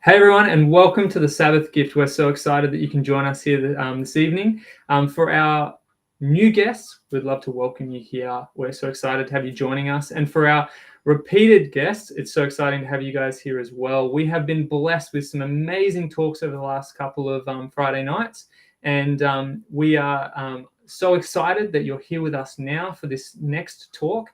Hey everyone, and welcome to the Sabbath Gift. We're so excited that you can join us here this evening. For our new guests, we'd love to welcome you here. We're so excited to have you joining us. And for our repeated guests, it's so exciting to have you guys here as well. We have been blessed with some amazing talks over the last couple of Friday nights. And we are so excited that you're here with us now for this next talk.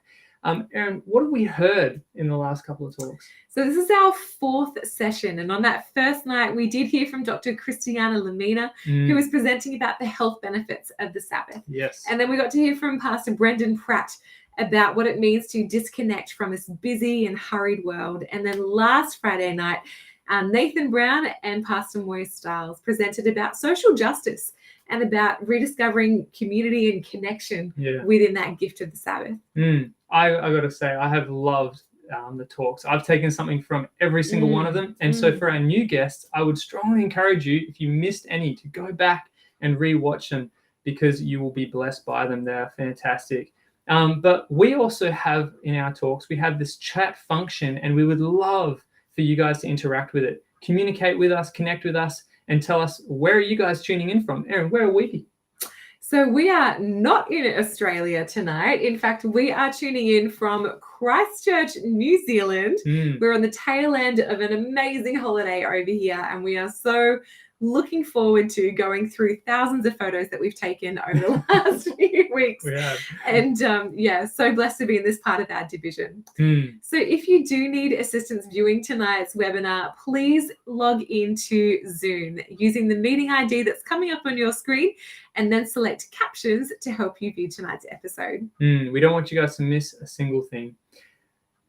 Erin, what have we heard in the last couple of talks? So this is our fourth session, and on that first night, we did hear from Dr. Christiana Lamina, who was presenting about the health benefits of the Sabbath. Yes. And then we got to hear from Pastor Brendan Pratt about what it means to disconnect from this busy and hurried world. And then last Friday night, Nathan Brown and Pastor Moy Stiles presented about social justice and about rediscovering community and connection within that gift of the Sabbath. I got to say, I have loved the talks. I've taken something from every single one of them. And so for our new guests, I would strongly encourage you, if you missed any, to go back and re-watch them because you will be blessed by them. They're fantastic. But we also have in our talks, we have this chat function, and we would love for you guys to interact with it. Communicate with us, connect with us, and tell us, where are you guys tuning in from? Erin, where are we? So we are not in Australia tonight. In fact, we are tuning in from Christchurch, New Zealand. We're on the tail end of an amazing holiday over here, and we are so looking forward to going through thousands of photos that we've taken over the last few weeks. We have. And so blessed to be in this part of our division. So if you do need assistance viewing tonight's webinar, please log into Zoom using the meeting ID that's coming up on your screen, and then select captions to help you view tonight's episode. We don't want you guys to miss a single thing.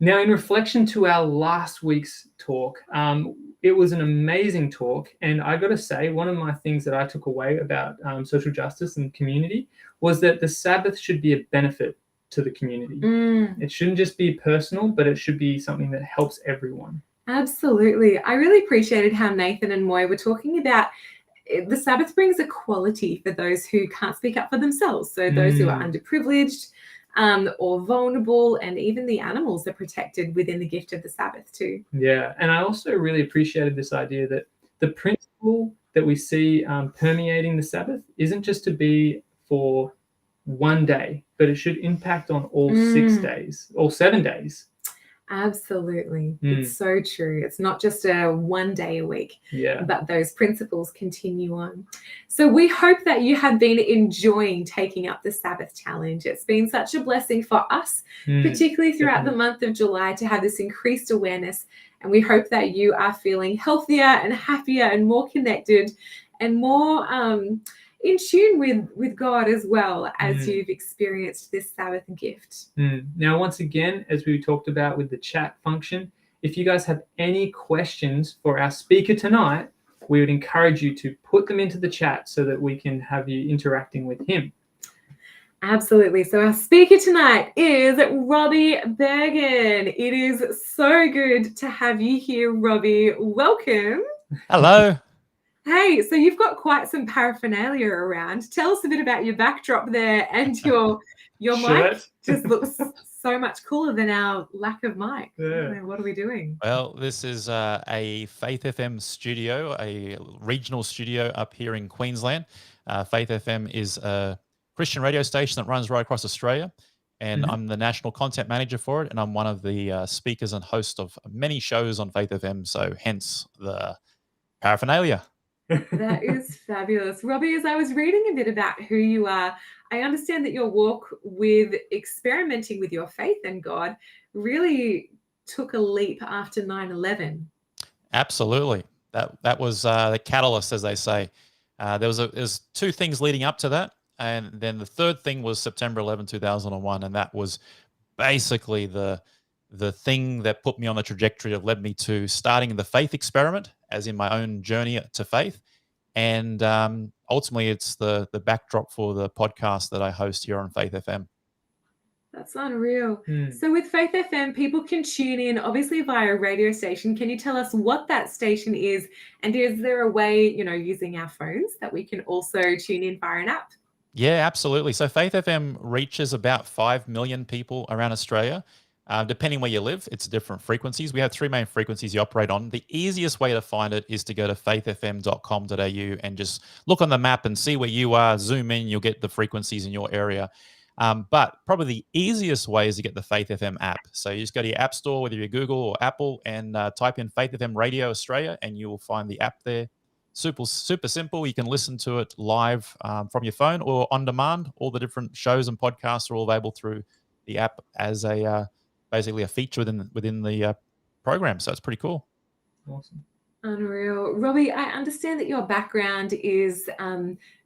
Now, in reflection to our last week's talk, it was an amazing talk. And I got to say, one of my things that I took away about social justice and community was that the Sabbath should be a benefit to the community. It shouldn't just be personal, but it should be something that helps everyone. Absolutely. I really appreciated how Nathan and Moy were talking about the Sabbath brings equality for those who can't speak up for themselves. So those who are underprivileged, or vulnerable, and even the animals are protected within the gift of the Sabbath too. Yeah, and I also really appreciated this idea that the principle that we see permeating the Sabbath isn't just to be for one day, but it should impact on all 6 days, all 7 days. Absolutely. It's so true. It's not just a one day a week, but those principles continue on. So we hope that you have been enjoying taking up the Sabbath challenge. It's been such a blessing for us, particularly throughout the month of July, to have this increased awareness. And we hope that you are feeling healthier and happier and more connected and more in tune with God as well as you've experienced this Sabbath gift. Now, once again, as we talked about with the chat function, if you guys have any questions for our speaker tonight, we would encourage you to put them into the chat so that we can have you interacting with him. Absolutely. So our speaker tonight is Robbie Berghan. It is so good to have you here, Robbie. Welcome. Hello. Hey, so you've got quite some paraphernalia around. Tell us a bit about your backdrop there, and your mic just looks so much cooler than our lack of mic. Yeah. What are we doing? Well, this is a Faith FM studio, a regional studio up here in Queensland. Faith FM is a Christian radio station that runs right across Australia, and I'm the national content manager for it, and I'm one of the speakers and host of many shows on Faith FM, so hence the paraphernalia. That is fabulous. Robbie, as I was reading a bit about who you are, I understand that your walk with experimenting with your faith and God really took a leap after 9/11. Absolutely. That was the catalyst, as they say. There's two things leading up to that. And then the third thing was September 11, 2001. And that was basically the thing that put me on the trajectory that led me to starting the faith experiment, as in my own journey to faith. And ultimately, it's the backdrop for the podcast that I host here on Faith FM. That's unreal. So with Faith FM, people can tune in, obviously, via a radio station. Can you tell us what that station is? And is there a way, using our phones, that we can also tune in via an app? Yeah, absolutely. So Faith FM reaches about 5 million people around Australia. Depending where you live, it's different frequencies. We have 3 main frequencies you operate on. The easiest way to find it is to go to faithfm.com.au and just look on the map and see where you are, zoom in, you'll get the frequencies in your area. But probably the easiest way is to get the Faith FM app. So you just go to your app store, whether you're Google or Apple, and type in Faith FM Radio Australia, and you will find the app there. Super simple. You can listen to it live from your phone or on demand. All the different shows and podcasts are all available through the app as a basically a feature within the program. So it's pretty cool. Awesome. Unreal. Robbie, I understand that your background is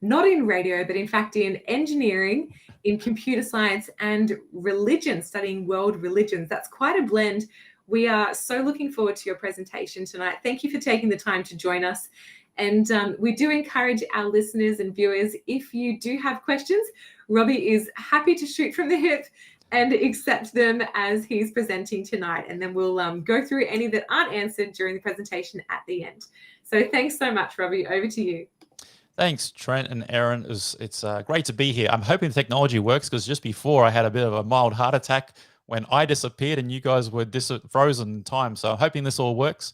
not in radio, but in fact in engineering, in computer science, and religion, studying world religions. That's quite a blend. We are so looking forward to your presentation tonight. Thank you for taking the time to join us. And we do encourage our listeners and viewers, if you do have questions, Robbie is happy to shoot from the hip and accept them as he's presenting tonight. And then we'll go through any that aren't answered during the presentation at the end. So thanks so much, Robbie. Over to you. Thanks, Trent and Aaron. It's great to be here. I'm hoping the technology works, because just before I had a bit of a mild heart attack when I disappeared and you guys were frozen in time. So I'm hoping this all works.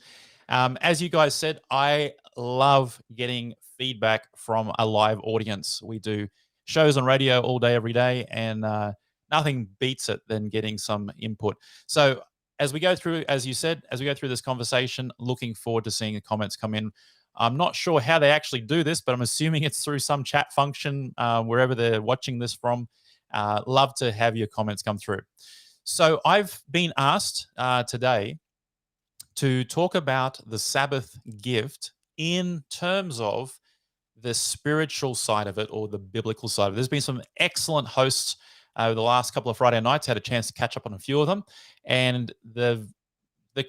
As you guys said, I love getting feedback from a live audience. We do shows on radio all day, every day, and nothing beats it than getting some input. So as we go through, as you said, as we go through this conversation, looking forward to seeing the comments come in. I'm not sure how they actually do this, but I'm assuming it's through some chat function wherever they're watching this from. Love to have your comments come through. So I've been asked today to talk about the Sabbath gift in terms of the spiritual side of it, or the biblical side of it. There's been some excellent hosts over the last couple of Friday nights. Had a chance to catch up on a few of them, and the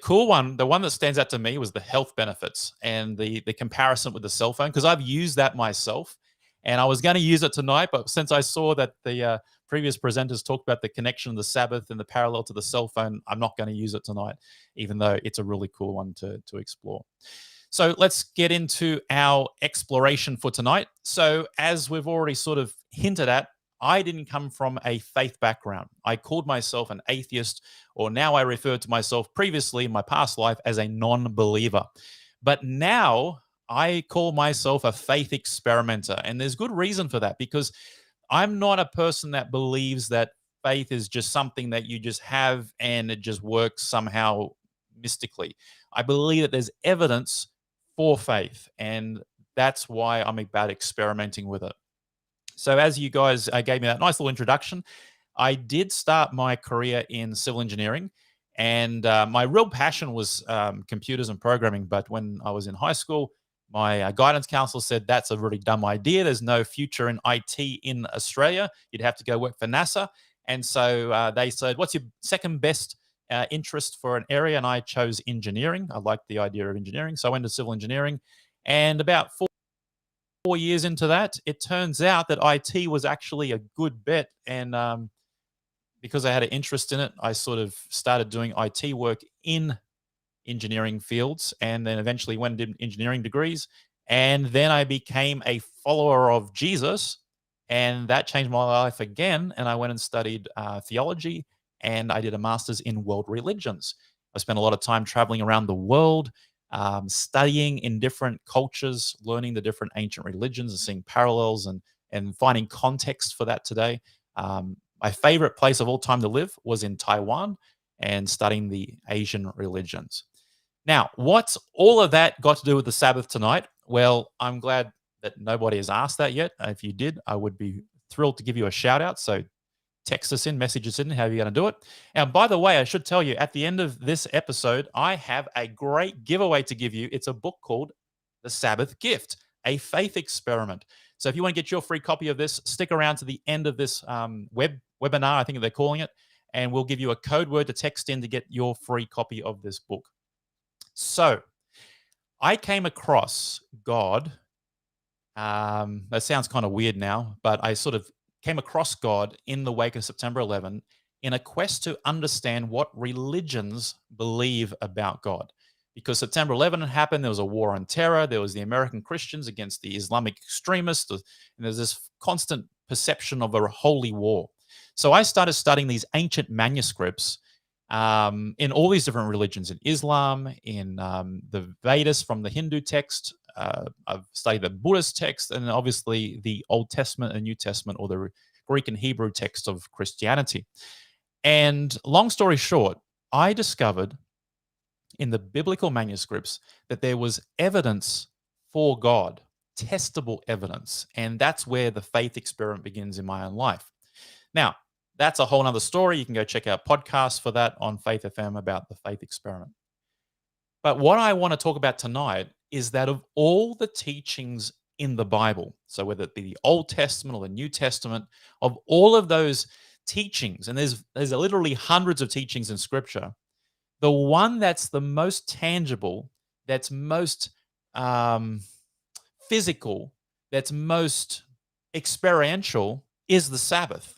cool one, the one that stands out to me, was the health benefits and the comparison with the cell phone, because I've used that myself, and I was going to use it tonight, but since I saw that the previous presenters talked about the connection of the Sabbath and the parallel to the cell phone, I'm not going to use it tonight, even though it's a really cool one to explore. So let's get into our exploration for tonight. So as we've already sort of hinted at, I didn't come from a faith background. I called myself an atheist, or now I refer to myself previously in my past life as a non-believer. But now I call myself a faith experimenter. And there's good reason for that, because I'm not a person that believes that faith is just something that you just have and it just works somehow mystically. I believe that there's evidence for faith, and that's why I'm about experimenting with it. So as you guys gave me that nice little introduction, I did start my career in civil engineering, and my real passion was computers and programming. But when I was in high school, my guidance counselor said, that's a really dumb idea. There's no future in IT in Australia. You'd have to go work for NASA. And so they said, what's your second best interest for an area? And I chose engineering. I liked the idea of engineering. So I went to civil engineering, and about 4 years into that, it turns out that IT was actually a good bet. And because I had an interest in it, I sort of started doing IT work in engineering fields, and then eventually went and did engineering degrees. And then I became a follower of Jesus, and that changed my life again. And I went and studied theology, and I did a master's in world religions. I spent a lot of time traveling around the world, studying in different cultures, learning the different ancient religions and seeing parallels and finding context for that today. My favorite place of all time to live was in Taiwan, and studying the Asian religions. Now, what's all of that got to do with the Sabbath tonight? Well, I'm glad that nobody has asked that yet. If you did, I would be thrilled to give you a shout out. So text us in, message us in, how you're going to do it. And by the way, I should tell you, at the end of this episode, I have a great giveaway to give you. It's a book called The Sabbath Gift, a faith experiment. So if you want to get your free copy of this, stick around to the end of this webinar, I think they're calling it, and we'll give you a code word to text in to get your free copy of this book. So I came across God. That sounds kind of weird now, but I sort of came across God in the wake of September 11 in a quest to understand what religions believe about God. Because September 11 had happened, there was a war on terror, there was the American Christians against the Islamic extremists, and there's this constant perception of a holy war. So I started studying these ancient manuscripts in all these different religions, in Islam, in the Vedas from the Hindu text. I've studied the Buddhist text, and obviously the Old Testament and New Testament, or the Greek and Hebrew text of Christianity. And long story short, I discovered in the biblical manuscripts that there was evidence for God, testable evidence. And that's where the faith experiment begins in my own life. Now, that's a whole nother story. You can go check out podcasts for that on Faith FM about the faith experiment. But what I want to talk about tonight is that of all the teachings in the Bible, so whether it be the Old Testament or the New Testament, of all of those teachings, and there's literally hundreds of teachings in Scripture, the one that's the most tangible, that's most physical, that's most experiential is the Sabbath.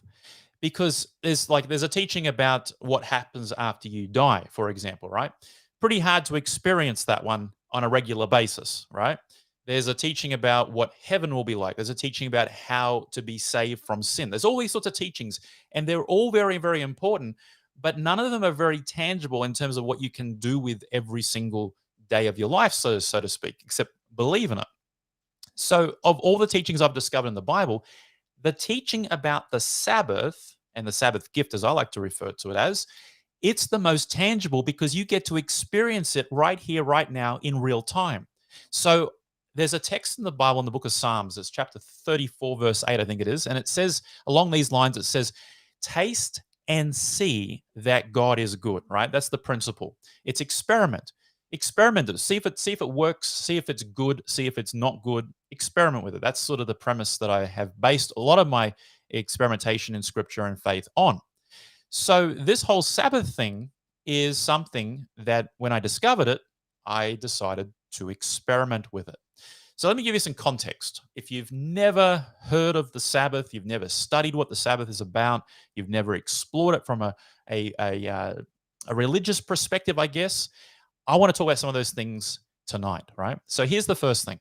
Because there's a teaching about what happens after you die, for example, right? Pretty hard to experience that one on a regular basis, right? There's a teaching about what heaven will be like. There's a teaching about how to be saved from sin. There's all these sorts of teachings, and they're all very, very important, but none of them are very tangible in terms of what you can do with every single day of your life, so to speak, except believe in it. So of all the teachings I've discovered in the Bible, the teaching about the Sabbath, and the Sabbath gift, as I like to refer to it as, it's the most tangible because you get to experience it right here, right now, in real time. So there's a text in the Bible in the book of Psalms. It's chapter 34, verse 8, I think it is. And it says, along these lines, it says, taste and see that God is good, right? That's the principle. It's experiment. Experiment it. See if it works, see if it's good, see if it's not good. Experiment with it. That's sort of the premise that I have based a lot of my experimentation in Scripture and faith on. So this whole Sabbath thing is something that when I discovered it, I decided to experiment with it. So let me give you some context. If you've never heard of the Sabbath, you've never studied what the Sabbath is about, you've never explored it from a religious perspective, I guess, I want to talk about some of those things tonight, right? So here's the first thing.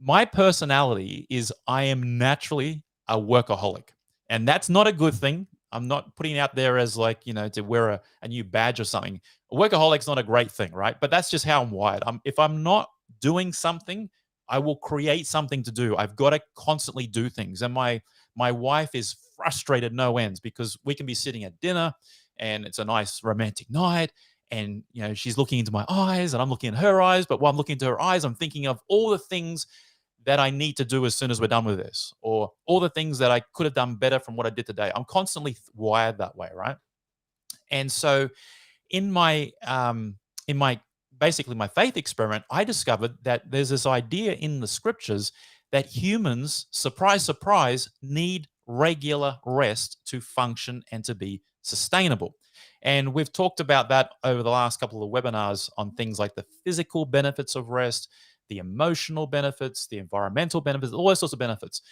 My personality is I am naturally a workaholic, and that's not a good thing. I'm not putting it out there as to wear a new badge or something. A workaholic's not a great thing, right? But that's just how I'm wired. If I'm not doing something, I will create something to do. I've got to constantly do things. And my wife is frustrated no ends because we can be sitting at dinner and it's a nice romantic night, and she's looking into my eyes and I'm looking in her eyes, but while I'm looking into her eyes, I'm thinking of all the things that I need to do as soon as we're done with this, or all the things that I could have done better from what I did today. I'm constantly wired that way, right? And so in my basically my faith experiment, I discovered that there's this idea in the Scriptures that humans, surprise, surprise, need regular rest to function and to be sustainable. And we've talked about that over the last couple of webinars on things like the physical benefits of rest, the emotional benefits, the environmental benefits, all those sorts of benefits.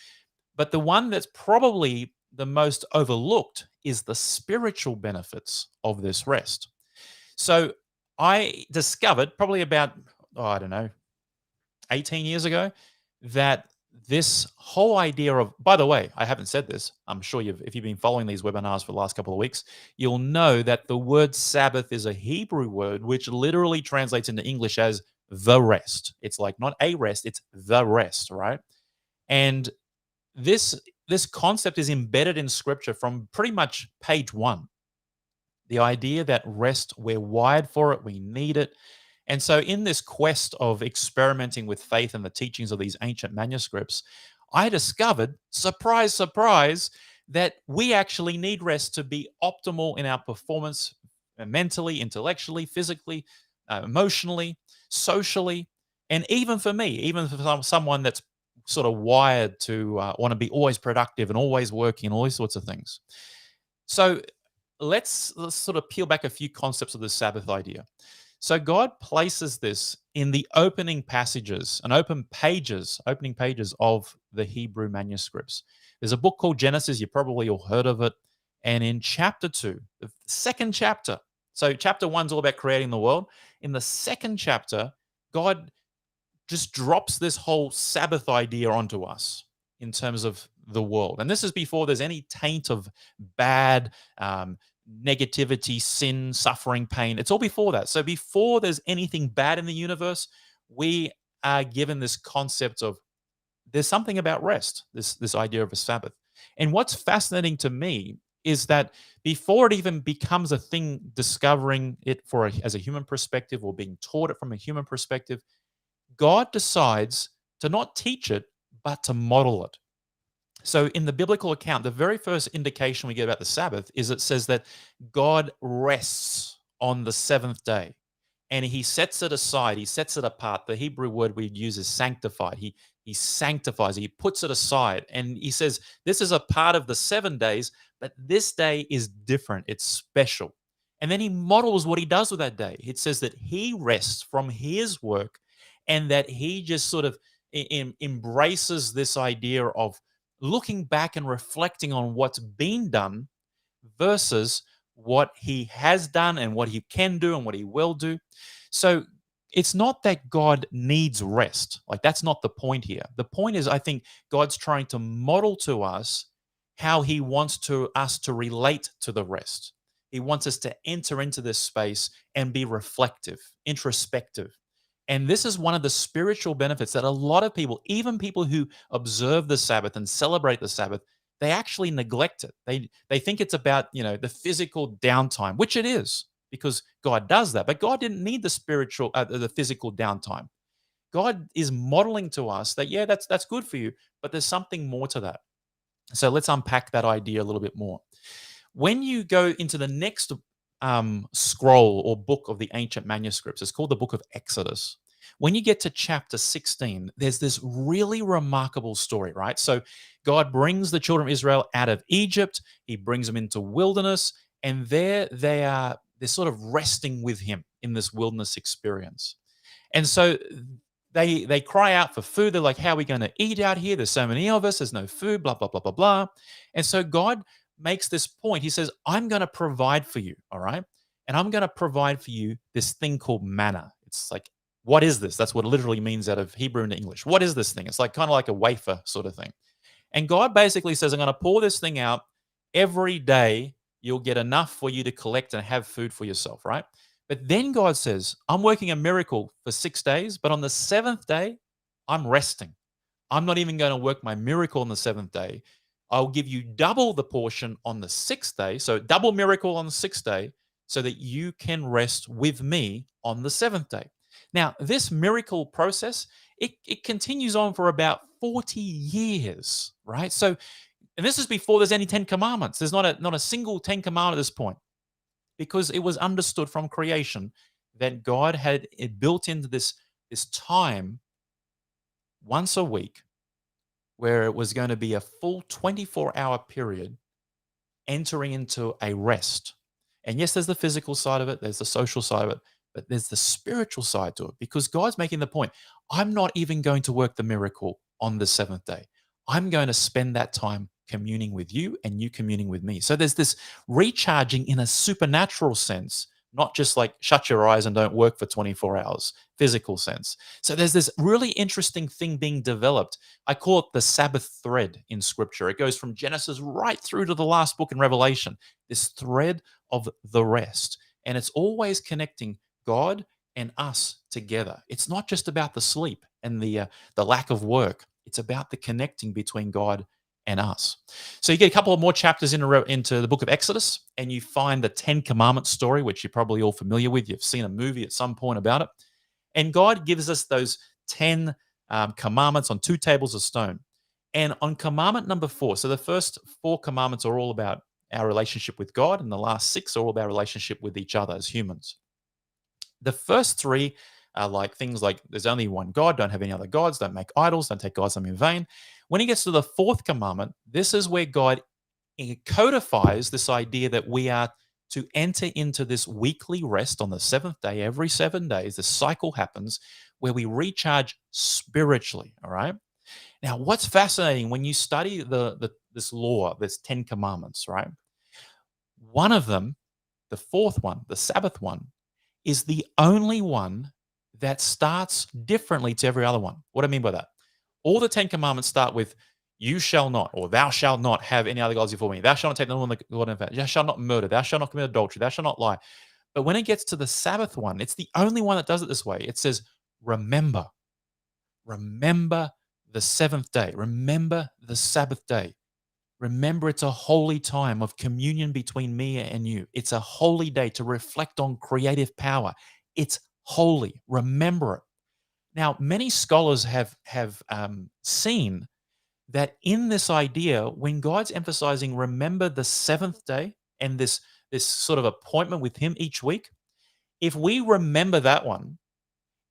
But the one that's probably the most overlooked is the spiritual benefits of this rest. So I discovered probably about, 18 years ago, that this whole idea of, by the way, I haven't said this, I'm sure if you've been following these webinars for the last couple of weeks, you'll know that the word Sabbath is a Hebrew word which literally translates into English as the rest. It's like not a rest, it's the rest, right? And this concept is embedded in Scripture from pretty much page 1. The idea that rest, we're wired for it, we need it. And so in this quest of experimenting with faith and the teachings of these ancient manuscripts, I discovered, surprise, surprise, that we actually need rest to be optimal in our performance mentally, intellectually, physically, emotionally, socially, and even for me, even for someone that's sort of wired to want to be always productive and always working and all these sorts of things. So let's sort of peel back a few concepts of the Sabbath idea. So God places this in the opening pages of the Hebrew manuscripts. There's a book called Genesis. You probably all heard of it. And in chapter 2, the second chapter, so chapter 1's all about creating the world. In the second chapter, God just drops this whole Sabbath idea onto us in terms of the world. And this is before there's any taint of bad negativity, sin, suffering, pain. It's all before that. So before there's anything bad in the universe, we are given this concept of there's something about rest, this idea of a Sabbath. And what's fascinating to me is that before it even becomes a thing, discovering it as a human perspective or being taught it from a human perspective, God decides to not teach it, but to model it. So in the biblical account, the very first indication we get about the Sabbath is it says that God rests on the seventh day and he sets it aside. He sets it apart. The Hebrew word we use is sanctified. He sanctifies it. He puts it aside. And he says, this is a part of the 7 days, but this day is different. It's special. And then he models what he does with that day. It says that he rests from his work and that he just sort of embraces this idea of looking back and reflecting on what's been done versus what he has done and what he can do and what he will do. So it's not that God needs rest. Like, that's not the point here. The point is, I think God's trying to model to us how he wants us to relate to the rest. He wants us to enter into this space and be reflective, introspective. And this is one of the spiritual benefits that a lot of people, even people who observe the Sabbath and celebrate the Sabbath, they actually neglect it. They think it's about, the physical downtime, which it is, because God does that. But God didn't need the physical downtime. God is modeling to us that, yeah, that's good for you, but there's something more to that. So let's unpack that idea a little bit more. When you go into the next scroll or book of the ancient manuscripts, it's called the book of Exodus. When you get to chapter 16, there's this really remarkable story, right? So God brings the children of Israel out of Egypt. He brings them into wilderness, and there they're sort of resting with him in this wilderness experience. And so they cry out for food. They're like, how are we going to eat out here? There's so many of us. There's no food, blah, blah, blah, blah, blah. And so God makes this point. He says, I'm going to provide for you, all right? And I'm going to provide for you this thing called manna. It's like, what is this? That's what it literally means out of Hebrew into English. What is this thing? It's like kind of like a wafer sort of thing. And God basically says, I'm going to pour this thing out every day. You'll get enough for you to collect and have food for yourself, right? But then God says, I'm working a miracle for 6 days, but on the 7th day, I'm resting. I'm not even going to work my miracle on the 7th day. I'll give you double the portion on the 6th day. So double miracle on the 6th day so that you can rest with me on the 7th day. Now, this miracle process, it continues on for about 40 years, right? So, and this is before there's any 10 commandments. There's not a single 10 commandment at this point, because it was understood from creation that God had built into this time once a week where it was going to be a full 24-hour period entering into a rest. And yes, there's the physical side of it, there's the social side of it, but there's the spiritual side to it, because God's making the point, I'm not even going to work the miracle on the 7th day. I'm going to spend that time communing with you and you communing with me. So there's this recharging in a supernatural sense, not just like shut your eyes and don't work for 24 hours, physical sense. So there's this really interesting thing being developed. I call it the Sabbath thread in Scripture. It goes from Genesis right through to the last book in Revelation, this thread of the rest. And it's always connecting God and us together. It's not just about the sleep and the lack of work. It's about the connecting between God and us. So you get a couple of more chapters into the book of Exodus, and you find the 10 Commandments story, which you're probably all familiar with. You've seen a movie at some point about it. And God gives us those 10 commandments on 2 tables of stone. And on commandment number 4, so the first 4 commandments are all about our relationship with God, and the last 6 are all about our relationship with each other as humans. The first 3 are like things like there's only one God, don't have any other gods, don't make idols, don't take God's name in vain. When he gets to the 4th commandment, this is where God codifies this idea that we are to enter into this weekly rest on the 7th day. Every 7 days, this cycle happens where we recharge spiritually, all right? Now, what's fascinating when you study this law, this 10 commandments, right? One of them, the 4th one, the Sabbath one, is the only one that starts differently to every other one. What do I mean by that? All the 10 commandments start with, you shall not, or thou shalt not have any other gods before me. Thou shalt not take the woman, the Lord in fact. Thou shalt not murder. Thou shalt not commit adultery. Thou shalt not lie. But when it gets to the Sabbath one, it's the only one that does it this way. It says, remember the seventh day. Remember the Sabbath day. Remember, it's a holy time of communion between me and you. It's a holy day to reflect on creative power. It's holy. Remember it. Now, many scholars have seen that in this idea, when God's emphasizing remember the seventh day and this sort of appointment with Him each week, if we remember that one,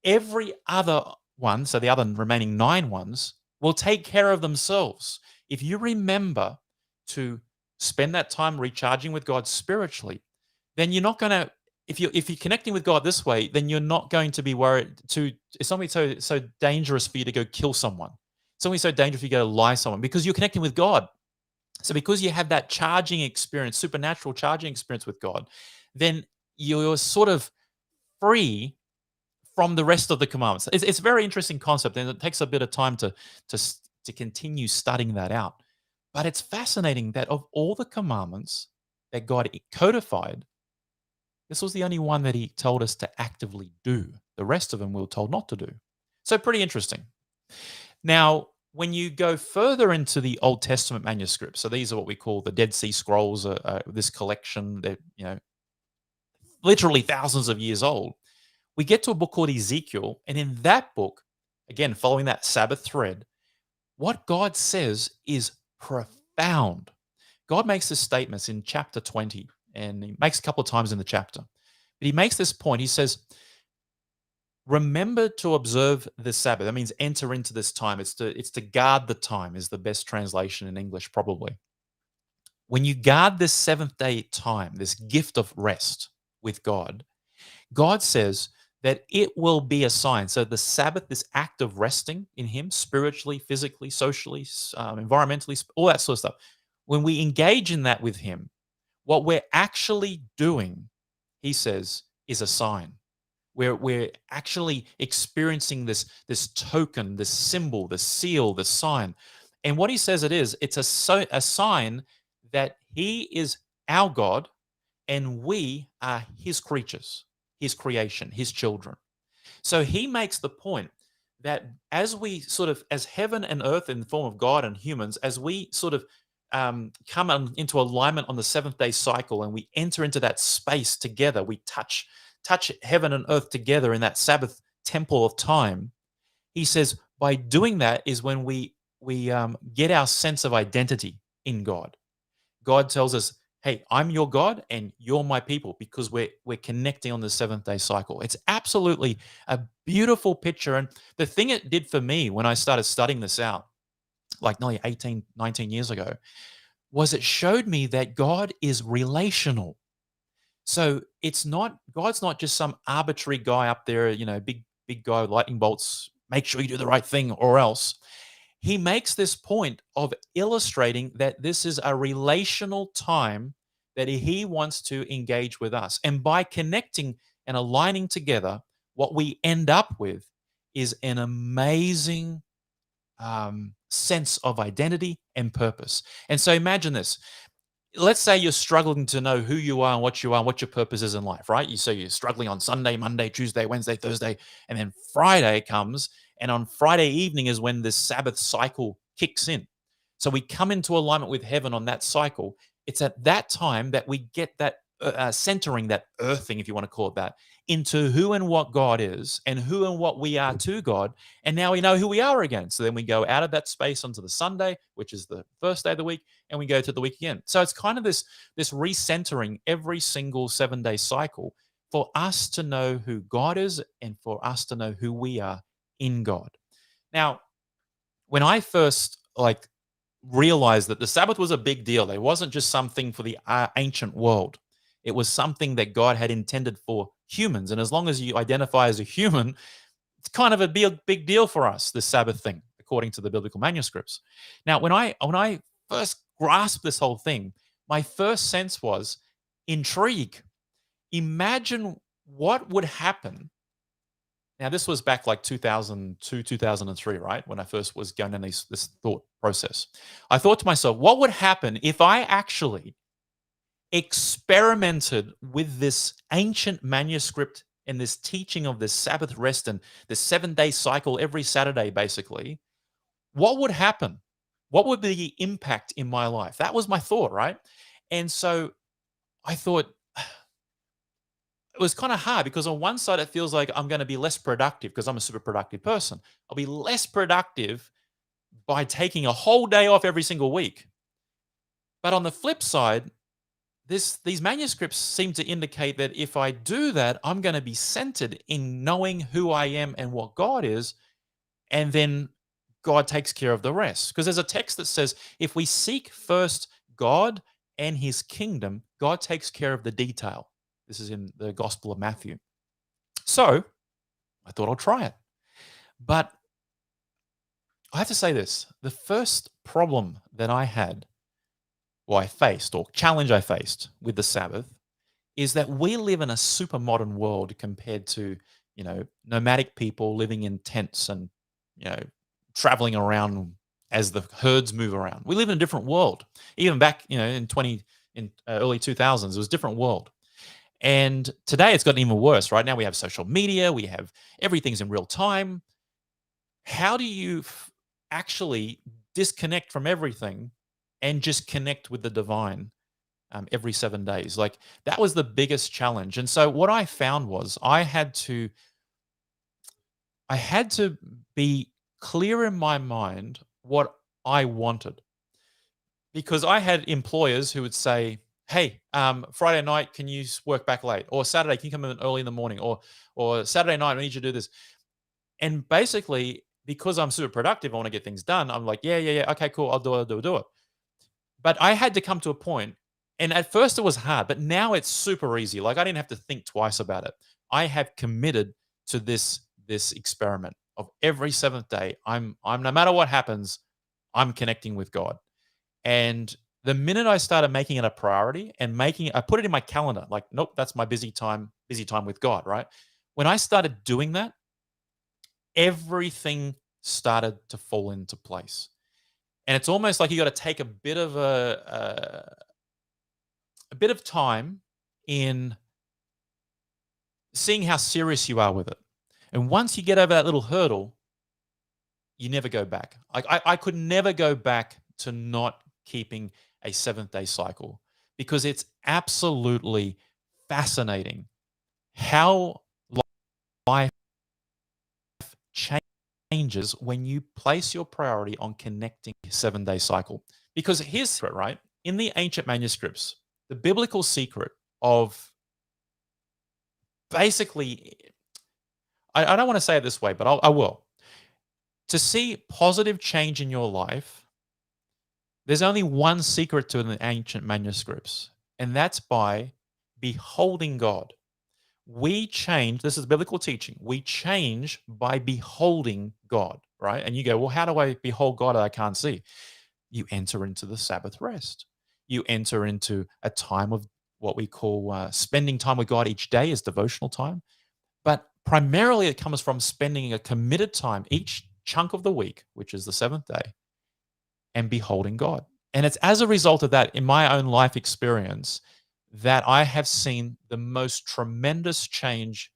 every other one, so the other remaining 9 ones, will take care of themselves. If you remember to spend that time recharging with God spiritually, then you're not going to, if you're connecting with God this way, then you're not going to be worried it's not going to be so dangerous for you to go kill someone. It's not going to be so dangerous for you to go lie someone because you're connecting with God. So because you have that charging experience, supernatural charging experience with God, then you're sort of free from the rest of the commandments. It's a very interesting concept, and it takes a bit of time to continue studying that out. But it's fascinating that of all the commandments that God codified, this was the only one that He told us to actively do. The rest of them we were told not to do. So pretty interesting. Now, when you go further into the Old Testament manuscripts, so these are what we call the Dead Sea Scrolls, this collection that, literally thousands of years old, we get to a book called Ezekiel, and in that book, again, following that Sabbath thread, what God says is profound. God makes this statement in chapter 20, and He makes a couple of times in the chapter. But He makes this point. He says, remember to observe the Sabbath. That means enter into this time. It's to guard the time is the best translation in English, probably. When you guard this seventh day time, this gift of rest with God, God says that it will be a sign. So the Sabbath, this act of resting in Him, spiritually, physically, socially, environmentally, all that sort of stuff. When we engage in that with Him, what we're actually doing, He says, is a sign. We're actually experiencing this token, this symbol, the seal, the sign. And what He says it's a sign that He is our God and we are His creatures, His creation, His children. So He makes the point that as we sort of, as heaven and earth in the form of God and humans, as we sort of come into alignment on the seventh day cycle and we enter into that space together, we touch heaven and earth together in that Sabbath temple of time. He says by doing that is when we get our sense of identity in God. God tells us, hey, I'm your God and you're my people because we're connecting on the seventh day cycle. It's absolutely a beautiful picture. And the thing it did for me when I started studying this out, like nearly 18, 19 years ago, was it showed me that God is relational. So God's not just some arbitrary guy up there, big guy with lightning bolts, make sure you do the right thing or else. He makes this point of illustrating that this is a relational time that He wants to engage with us. And by connecting and aligning together, what we end up with is an amazing sense of identity and purpose. And so imagine this. Let's say you're struggling to know who you are and what your purpose is in life, right? So you're struggling on Sunday, Monday, Tuesday, Wednesday, Thursday, and then Friday comes, and on Friday evening is when this Sabbath cycle kicks in. So we come into alignment with heaven on that cycle. It's at that time that we get that centering, that earthing, if you want to call it that, into who and what God is and who and what we are to God. And now we know who we are again. So then we go out of that space onto the Sunday, which is the first day of the week, and we go to the week again. So it's kind of this recentering every single 7-day cycle for us to know who God is and for us to know who we are in God. Now, when I first realized that the Sabbath was a big deal, it wasn't just something for the ancient world. It was something that God had intended for humans. And as long as you identify as a human, it's kind of a big deal for us, this Sabbath thing, according to the biblical manuscripts. Now, when I first grasped this whole thing, my first sense was intrigue. Imagine what would happen. Now, this was back like 2002, 2003, right? When I first was going down this thought process. I thought to myself, what would happen if I actually experimented with this ancient manuscript and this teaching of this Sabbath rest and this 7-day cycle every Saturday, basically? What would happen? What would be the impact in my life? That was my thought, right? And so I thought, it was kind of hard because on one side it feels like I'm going to be less productive because I'm a super productive person. I'll be less productive by taking a whole day off every single week. But on the flip side, these manuscripts seem to indicate that if I do that, I'm going to be centered in knowing who I am and what God is, and then God takes care of the rest. Because there's a text that says, if we seek first God and his kingdom, God takes care of the detail. This is in the Gospel of Matthew. So I thought I'll try it. But I have to say this. The first problem that I had, or I faced, or challenge I faced with the Sabbath, is that we live in a super modern world compared to, nomadic people living in tents and, traveling around as the herds move around. We live in a different world. Even back, in early 2000s, it was a different world. And today it's gotten even worse. Right now we have social media, we have everything's in real time. How do you actually disconnect from everything and just connect with the divine every 7 days? Like, that was the biggest challenge. And so what I found was I had to be clear in my mind what I wanted, because I had employers who would say, hey, Friday night, can you work back late? Or Saturday, can you come in early in the morning? Or Saturday night, I need you to do this. And basically, because I'm super productive, I want to get things done. I'm like, yeah. Okay, cool. I'll do it. But I had to come to a point, and at first it was hard, but now it's super easy. Like, I didn't have to think twice about it. I have committed to this experiment of every seventh day. I'm no matter what happens, I'm connecting with God. And the minute I started making it a priority and I put it in my calendar, like, nope, that's my busy time with God, right? When I started doing that, everything started to fall into place. And it's almost like you got to take a bit of time in seeing how serious you are with it. And once you get over that little hurdle, you never go back. I could never go back to not keeping a 7th-day cycle, because it's absolutely fascinating how life changes when you place your priority on connecting a 7-day cycle. Because here's the secret, right? In the ancient manuscripts, the biblical secret of basically, I don't want to say it this way, but I will. To see positive change in your life, there's only one secret to the ancient manuscripts, and that's by beholding God. We change, this is biblical teaching, we change by beholding God, right? And you go, well, how do I behold God that I can't see? You enter into the Sabbath rest. You enter into a time of what we call spending time with God each day as devotional time. But primarily it comes from spending a committed time each chunk of the week, which is the 7th day, and beholding God. And it's as a result of that, in my own life experience, that I have seen the most tremendous change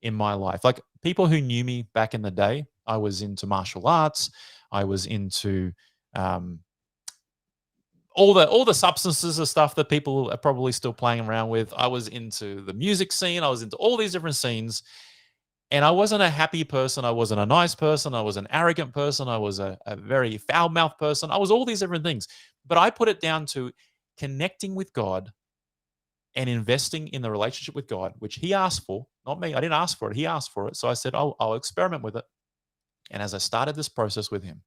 in my life. Like, people who knew me back in the day, I was into martial arts. I was into all the substances and stuff that people are probably still playing around with. I was into the music scene. I was into all these different scenes. And I wasn't a happy person. I wasn't a nice person. I was an arrogant person. I was a very foul-mouthed person. I was all these different things. But I put it down to connecting with God and investing in the relationship with God, which he asked for, not me. I didn't ask for it. He asked for it. So I said, I'll experiment with it. And as I started this process with him,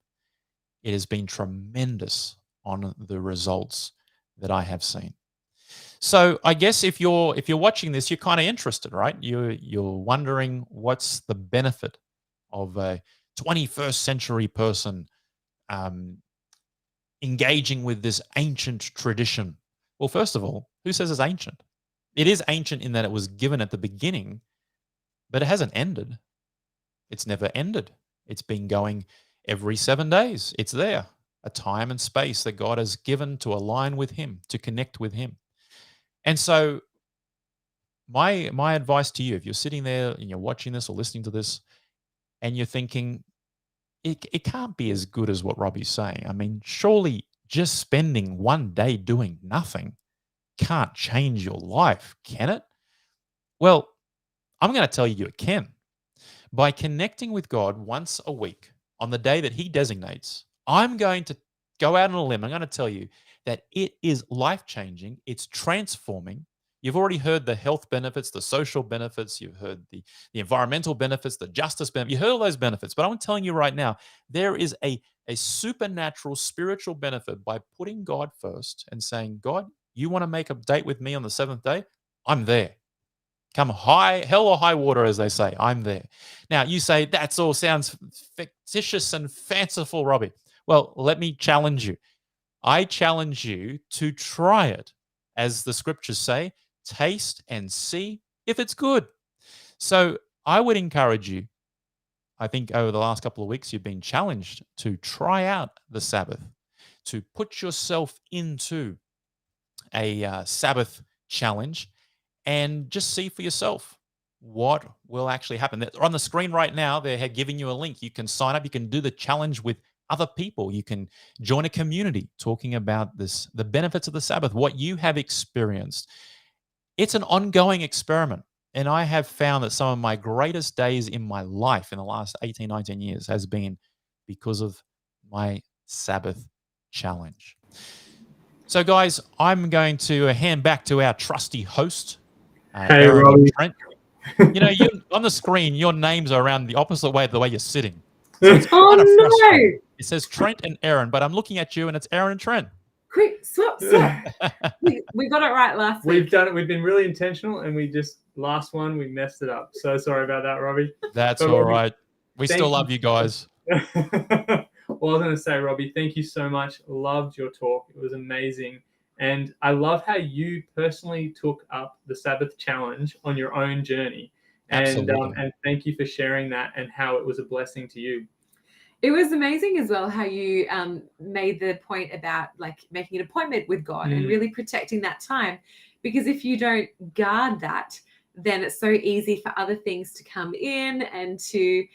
it has been tremendous on the results that I have seen. So I guess if you're watching this, you're kind of interested, right? You're wondering what's the benefit of a 21st century person engaging with this ancient tradition. Well, first of all, who says it's ancient? It is ancient in that it was given at the beginning, but it hasn't ended. It's never ended. It's been going every 7 days. It's there, a time and space that God has given to align with him, to connect with him. And so my advice to you, if you're sitting there and you're watching this or listening to this and you're thinking, it can't be as good as what Robbie's saying. I mean, surely just spending one day doing nothing can't change your life, can it? Well, I'm going to tell you it can. By connecting with God once a week on the day that he designates, I'm going to go out on a limb. I'm going to tell you that it is life-changing. It's transforming. You've already heard the health benefits, the social benefits. You've heard the environmental benefits, the justice benefits. You heard all those benefits. But I'm telling you right now, there is a supernatural spiritual benefit by putting God first and saying, God, you want to make a date with me on the seventh day? I'm there. Come hell or high water, as they say, I'm there. Now, you say, that's all sounds fictitious and fanciful, Robbie. Well, let me challenge you. I challenge you to try it. As the scriptures say, taste and see if it's good. So I would encourage you, I think over the last couple of weeks, you've been challenged to try out the Sabbath, to put yourself into a Sabbath challenge and just see for yourself what will actually happen. On the screen right now, they're giving you a link. You can sign up. You can do the challenge with other people. You can join a community talking about this, the benefits of the Sabbath, what you have experienced. It's an ongoing experiment. And I have found that some of my greatest days in my life in the last 18, 19 years has been because of my Sabbath challenge. So, guys, I'm going to hand back to our trusty host, hey, Aaron Robbie. Trent. You know, on the screen, your names are around the opposite way of the way you're sitting. So it's kind of frustrating. It says Trent and Aaron, but I'm looking at you and it's Aaron and Trent. Quick, swap. we got it right last week. We've done it. We've been really intentional, and last one, we messed it up. So sorry about that, Robbie. That's all right. We still love you guys. Well, I was going to say, Robbie, thank you so much. Loved your talk. It was amazing. And I love how you personally took up the Sabbath challenge on your own journey. And thank you for sharing that and how it was a blessing to you. It was amazing as well how you made the point about like making an appointment with God and really protecting that time. Because if you don't guard that, then it's so easy for other things to come in and to,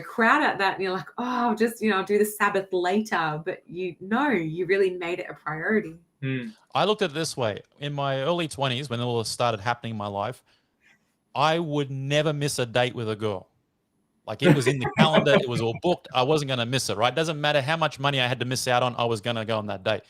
crowd out that. And you're like, oh, I'll just, I'll do the Sabbath later. But you really made it a priority. I looked at it this way. In my early 20s, when it all started happening in my life, I would never miss a date with a girl. Like it was in the calendar. It was all booked. I wasn't going to miss it, right? Doesn't matter how much money I had to miss out on. I was going to go on that date.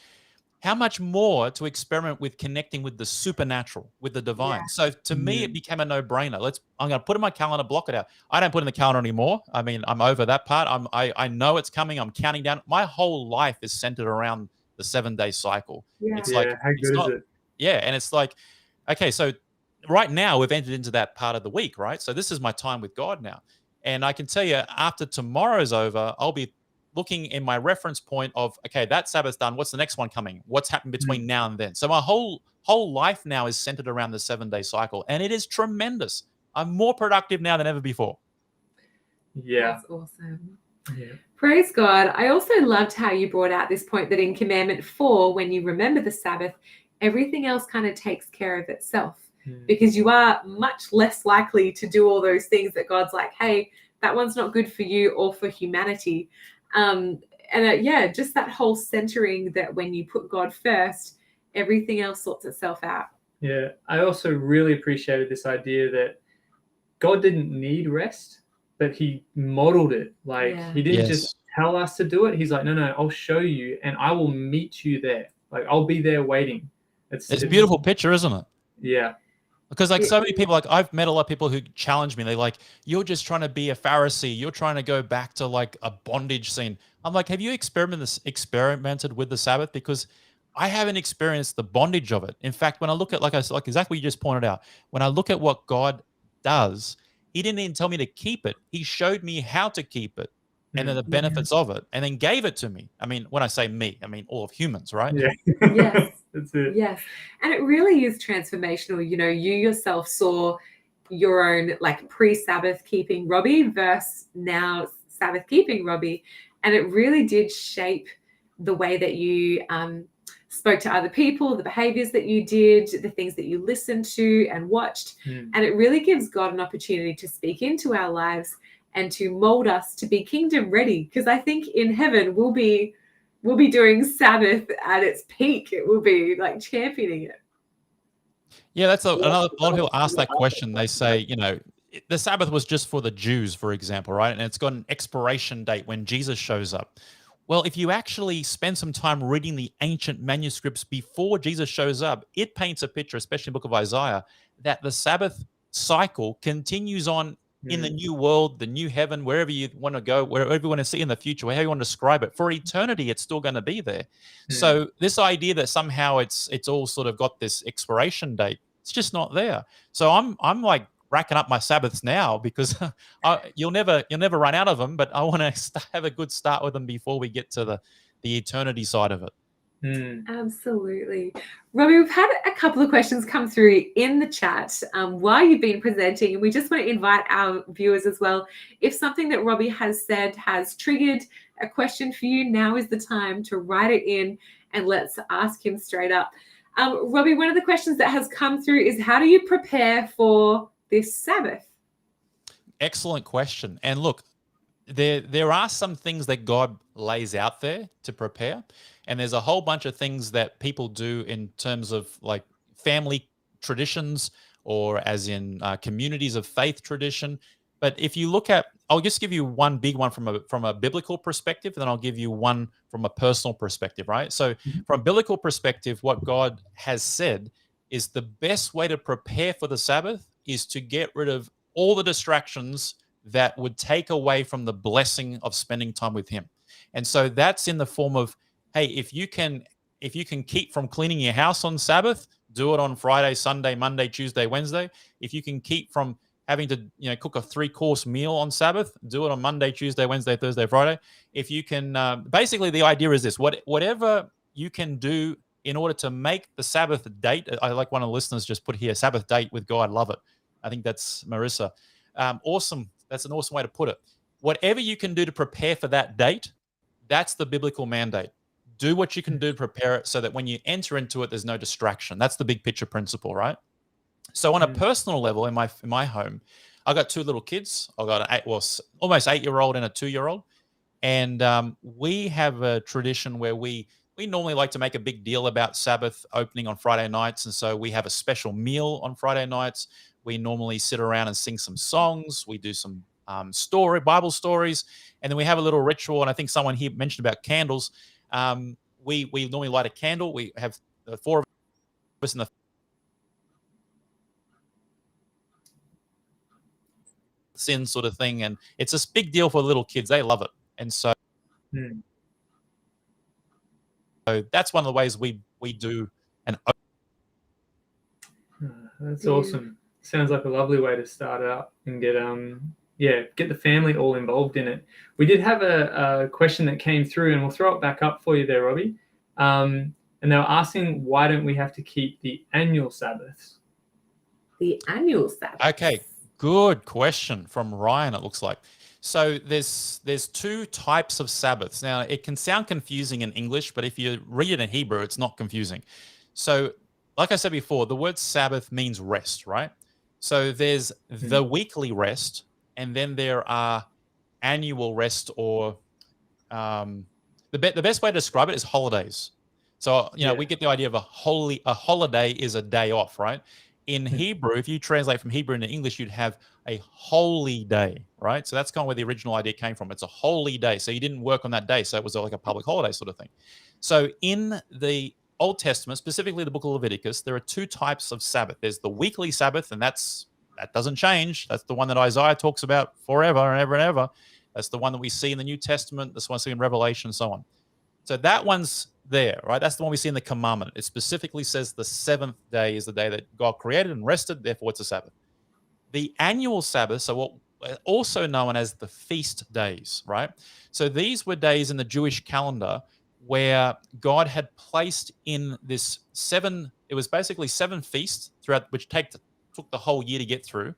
How much more to experiment with connecting with the supernatural, with the divine. Yeah. So to me, it became a no-brainer. I'm going to put in my calendar, block it out. I don't put it in the calendar anymore. I mean, I'm over that part. I know it's coming. I'm counting down. My whole life is centered around the 7-day cycle. Yeah. It's like, how good is it? Yeah. And it's like, okay, so right now we've entered into that part of the week, right? So this is my time with God now. And I can tell you after tomorrow's over, I'll be looking in my reference point of, okay, that Sabbath's done. What's the next one coming? What's happened between now and then? So my whole life now is centered around the 7-day cycle. And it is tremendous. I'm more productive now than ever before. Yeah. That's awesome. Yeah. Praise God. I also loved how you brought out this point that in Commandment 4, when you remember the Sabbath, everything else kind of takes care of itself. Because you are much less likely to do all those things that God's like, hey, that one's not good for you or for humanity. Just that whole centering that when you put God first, everything else sorts itself out. Yeah, I also really appreciated this idea that God didn't need rest, but he modeled it. Like he didn't just tell us to do it. He's like, no, I'll show you and I will meet you there. Like I'll be there waiting. It's a beautiful picture, isn't it? Yeah. Because like so many people, like I've met a lot of people who challenge me. They're like, you're just trying to be a Pharisee. You're trying to go back to like a bondage scene. I'm like, have you experimented with the Sabbath? Because I haven't experienced the bondage of it. In fact, when I look at, like exactly what you just pointed out, when I look at what God does, he didn't even tell me to keep it. He showed me how to keep it and then the benefits of it and then gave it to me. I mean, when I say me, I mean all of humans, right? Yeah. Yes. That's it. Yes. And it really is transformational. You yourself saw your own like pre-Sabbath keeping Robbie versus now Sabbath keeping Robbie. And it really did shape the way that you spoke to other people, the behaviors that you did, the things that you listened to and watched. And it really gives God an opportunity to speak into our lives and to mold us to be kingdom ready. Because I think in heaven we'll be doing Sabbath at its peak. It will be like championing it. Yeah, that's another. A lot of people ask that question. They say, the Sabbath was just for the Jews, for example, right? And it's got an expiration date when Jesus shows up. Well, if you actually spend some time reading the ancient manuscripts before Jesus shows up, it paints a picture, especially in the book of Isaiah, that the Sabbath cycle continues on in the new world, the new heaven, wherever you want to go, wherever you want to see in the future, however you want to describe it. For eternity, it's still going to be there. So this idea that somehow it's all sort of got this expiration date, it's just not there. So I'm like racking up my Sabbaths now because you'll never run out of them. But I want to have a good start with them before we get to the eternity side of it. Absolutely. Robbie, we've had a couple of questions come through in the chat while you've been presenting, and we just want to invite our viewers as well. If something that Robbie has said has triggered a question for you, now is the time to write it in and let's ask him straight up. Robbie, one of the questions that has come through is, how do you prepare for this Sabbath? Excellent question. And look, there are some things that God lays out there to prepare, and there's a whole bunch of things that people do in terms of like family traditions or as in communities of faith tradition. But if you look at, I'll just give you one big one from a biblical perspective, and then I'll give you one from a personal perspective, right? So from a biblical perspective, what God has said is the best way to prepare for the Sabbath is to get rid of all the distractions that would take away from the blessing of spending time with him. And so that's in the form of, hey, if you can keep from cleaning your house on Sabbath, do it on Friday, Sunday, Monday, Tuesday, Wednesday. If you can keep from having to cook a 3-course meal on Sabbath, do it on Monday, Tuesday, Wednesday, Thursday, Friday. If you can, basically the idea is this: whatever you can do in order to make the Sabbath date. I like one of the listeners just put here, Sabbath date with God. Love it. I think that's Marissa. Awesome. That's an awesome way to put it. Whatever you can do to prepare for that date, that's the biblical mandate. Do what you can do to prepare it so that when you enter into it, there's no distraction. That's the big picture principle, right? So on a personal level, in my home, I got 2 little kids. I got almost 8-year-old and a 2-year-old, and we have a tradition where we normally like to make a big deal about Sabbath opening on Friday nights, and so we have a special meal on Friday nights. We normally sit around and sing some songs. We do some Bible stories, and then we have a little ritual. And I think someone here mentioned about candles. We normally light a candle. We have 4 of us in the sin sort of thing, and it's this big deal for little kids. They love it, and so that's one of the ways we do. That's awesome. Sounds like a lovely way to start out and get the family all involved in it. We did have a question that came through, and we'll throw it back up for you there, Robbie. And they were asking, why don't we have to keep the annual Sabbaths? The annual Sabbath. Okay, good question from Ryan, it looks like. So there's 2 types of Sabbaths. Now, it can sound confusing in English, but if you read it in Hebrew, it's not confusing. So like I said before, the word Sabbath means rest, right? So there's the weekly rest, and then there are annual rest, or the best way to describe it is holidays. So, we get the idea of a holiday is a day off, right? In Hebrew, if you translate from Hebrew into English, you'd have a holy day, right? So that's kind of where the original idea came from. It's a holy day. So you didn't work on that day. So it was like a public holiday sort of thing. So in the Old Testament, specifically the book of Leviticus, there are 2 types of Sabbath. There's the weekly Sabbath, and that doesn't change. That's the one that Isaiah talks about forever and ever and ever. That's the one that we see in the New Testament. That's the one we see in Revelation and so on. So that one's there, right? That's the one we see in the commandment. It specifically says the 7th day is the day that God created and rested, therefore it's a Sabbath. The annual Sabbath, so what also known as the feast days, right? So these were days in the Jewish calendar where God had placed in this it was basically 7 feasts throughout, which took the whole year to get through.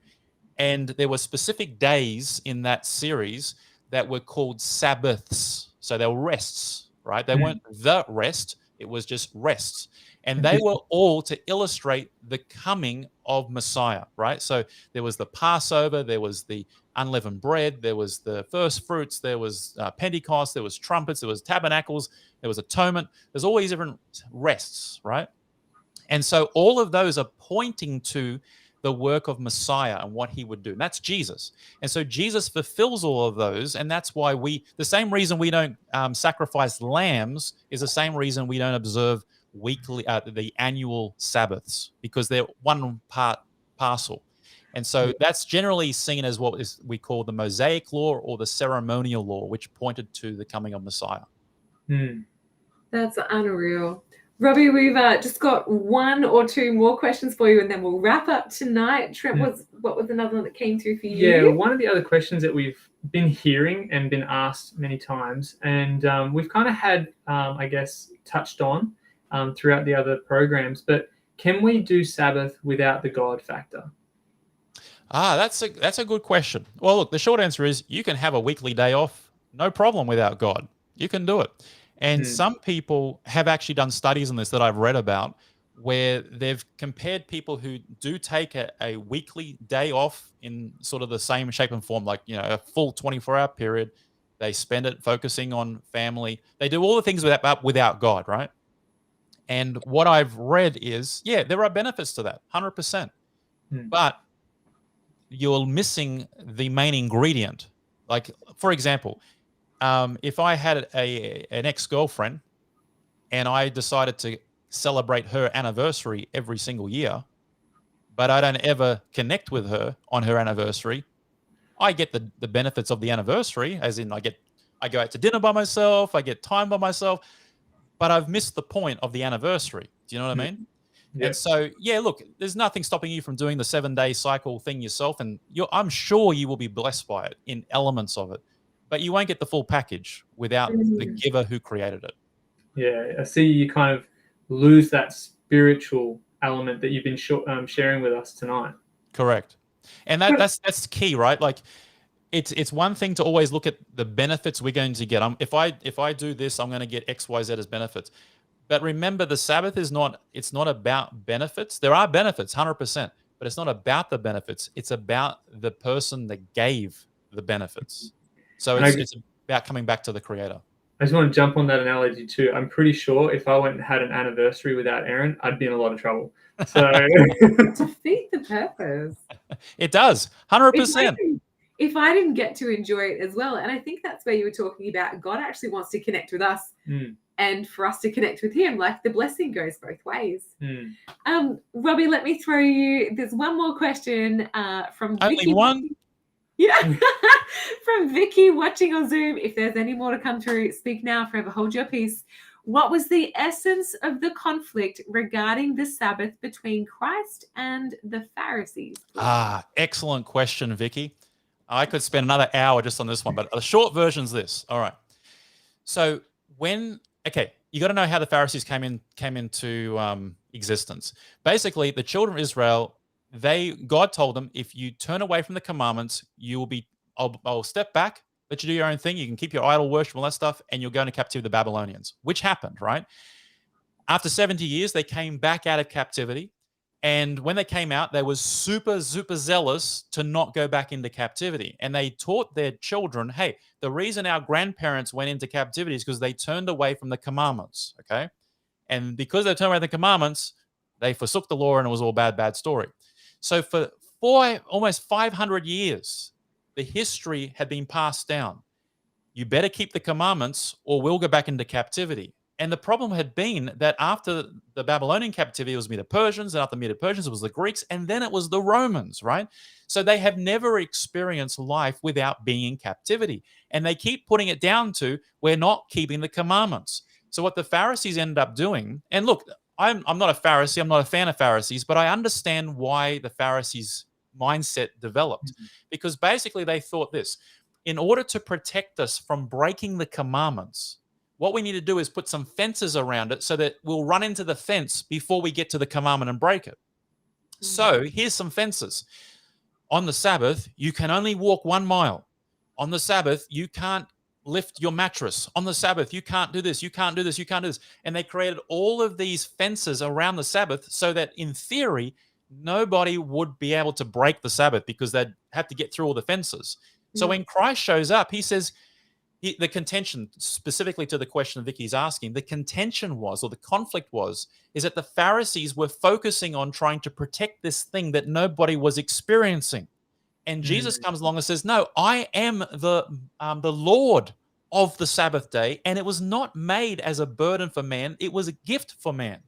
And there were specific days in that series that were called Sabbaths. So they were rests, right? They weren't the rest. It was just rests. And they were all to illustrate the coming of Messiah, right? So there was the Passover, there was the unleavened bread, there was the first fruits, there was Pentecost, there was trumpets, there was tabernacles, there was atonement. There's all these different rests, right? And so all of those are pointing to the work of Messiah and what he would do. And that's Jesus. And so Jesus fulfills all of those. And that's why the same reason we don't sacrifice lambs is the same reason we don't observe the annual Sabbaths, because they're one part parcel. And so that's generally seen as what we call the Mosaic law or the ceremonial law, which pointed to the coming of Messiah. That's unreal. Robbie, we've just got one or two more questions for you, and then we'll wrap up tonight. Trent, what was another one that came through for you? Yeah, one of the other questions that we've been hearing and been asked many times, and we've kind of had, I guess, touched on throughout the other programs, but can we do Sabbath without the God factor? That's a good question. Well, look, the short answer is you can have a weekly day off, no problem, without God. You can do it. And some people have actually done studies on this that I've read about, where they've compared people who do take a weekly day off in sort of the same shape and form, like, a full 24-hour period. They spend it focusing on family. They do all the things without God, right? And what I've read is, there are benefits to that, 100%. But you're missing the main ingredient. Like, for example, if I had an ex-girlfriend and I decided to celebrate her anniversary every single year, but I don't ever connect with her on her anniversary, I get the benefits of the anniversary, as in I go out to dinner by myself, I get time by myself, but I've missed the point of the anniversary. Do you know what I mean? Yep. And so, look, there's nothing stopping you from doing the 7-day cycle thing yourself, and I'm sure you will be blessed by it in elements of it. But you won't get the full package without the giver who created it. Yeah, I see you kind of lose that spiritual element that you've been sharing with us tonight. Correct. And that's key, right? Like, it's one thing to always look at the benefits we're going to get. If I do this, I'm going to get X, Y, Z as benefits. But remember, the Sabbath it's not about benefits. There are benefits, 100%, but it's not about the benefits. It's about the person that gave the benefits. So it's about coming back to the Creator. I just want to jump on that analogy too. I'm pretty sure if I went and had an anniversary without Aaron, I'd be in a lot of trouble. So defeat the purpose. It does, 100%. If I didn't get to enjoy it as well, and I think that's where you were talking about, God actually wants to connect with us, and for us to connect with Him, like the blessing goes both ways. Robbie, let me throw you. There's one more question from only Vicky. One. Yeah, from Vicky watching on Zoom. If there's any more to come through, speak now, forever hold your peace. What was the essence of the conflict regarding the Sabbath between Christ and the Pharisees? Excellent question, Vicky. I could spend another hour just on this one, but the short version is this. All right. So you got to know how the Pharisees came into existence. Basically, the children of Israel, God told them, if you turn away from the commandments, you will be, I'll step back, let you do your own thing. You can keep your idol worship and all that stuff, and you'll go into captivity of the Babylonians, which happened, right? After 70 years, they came back out of captivity. And when they came out, they were super, super zealous to not go back into captivity. And they taught their children, hey, the reason our grandparents went into captivity is because they turned away from the commandments, okay? And because they turned away from the commandments, they forsook the law, and it was all bad story. So for almost 500 years, the history had been passed down. You better keep the commandments or we'll go back into captivity. And the problem had been that after the Babylonian captivity, it was Medo-Persians, and after Medo-Persians, it was the Greeks, and then it was the Romans, right? So they have never experienced life without being in captivity. And they keep putting it down to, we're not keeping the commandments. So what the Pharisees ended up doing, and look, I'm not a Pharisee, I'm not a fan of Pharisees, but I understand why the Pharisees' mindset developed. Because basically they thought this, in order to protect us from breaking the commandments, what we need to do is put some fences around it so that we'll run into the fence before we get to the commandment and break it. So here's some fences. on the Sabbath, you can only walk 1 mile. On the Sabbath, you can't lift your mattress. On the Sabbath, you can't do this, you can't do this, you can't do this. And they created all of these fences around the Sabbath so that in theory, nobody would be able to break the Sabbath because they'd have to get through all the fences. So when Christ shows up, he says, the contention, specifically to the question Vicky's asking, the contention was, or the conflict was, is that the Pharisees were focusing on trying to protect this thing that nobody was experiencing. And Jesus comes along and says, no, I am the Lord of the Sabbath day, and it was not made as a burden for man. It was a gift for man.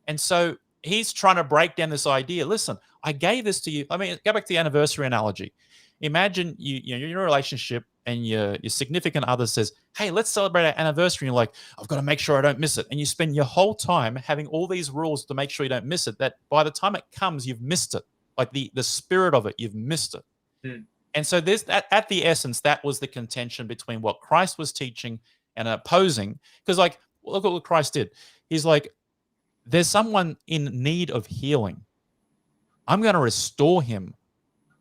And so he's trying to break down this idea. Listen, I gave this to you. I mean, go back to the anniversary analogy. Imagine you're in a relationship and your significant other says, hey, let's celebrate our anniversary. And you're like, I've got to make sure I don't miss it. And you spend your whole time having all these rules to make sure you don't miss it, that by the time it comes, you've missed it. Like the spirit of it, you've missed it. And so at the essence, that was the contention between what Christ was teaching and opposing. Because like, look at what Christ did. He's like, there's someone in need of healing. I'm going to restore him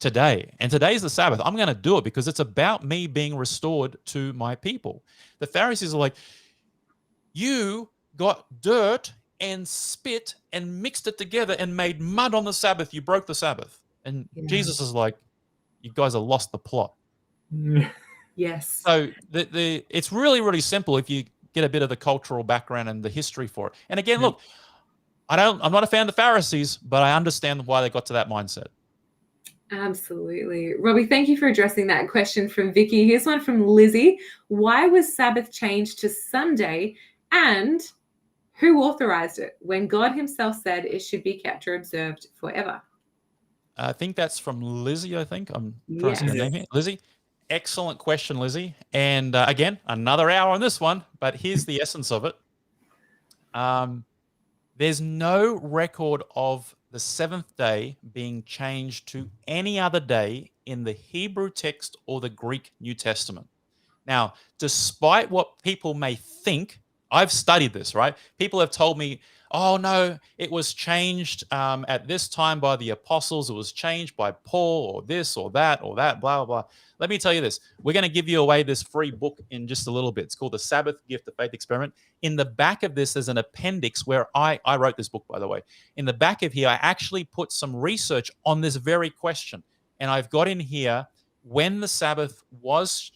today. And today's the Sabbath. I'm going to do it because it's about me being restored to my people. The Pharisees are like, you got dirt and spit and mixed it together and made mud on the Sabbath. You broke the Sabbath. And Jesus is like, you guys have lost the plot. Yes. So it's really, really simple if you get a bit of the cultural background and the history for it. And again, look, I'm not a fan of the Pharisees, but I understand why they got to that mindset. Absolutely. Robbie, thank you for addressing that question from Vicky. Here's one from Lizzie. Why was Sabbath changed to Sunday, and who authorized it when God himself said it should be kept or observed forever? I think that's from Lizzie, I think. I'm trying to say her name here. Lizzie. Excellent question, Lizzie. And again, another hour on this one, but here's the essence of it. There's no record of the seventh day being changed to any other day in the Hebrew text or the Greek New Testament. Now, despite what people may think, I've studied this, right? People have told me, oh, no, it was changed at this time by the apostles. It was changed by Paul or this or that, blah, blah, blah. Let me tell you this. We're going to give you away this free book in just a little bit. It's called The Sabbath Gift of Faith Experiment. In the back of this, there's an appendix where I wrote this book, by the way. In the back of here, I actually put some research on this very question. And I've got in here when the Sabbath was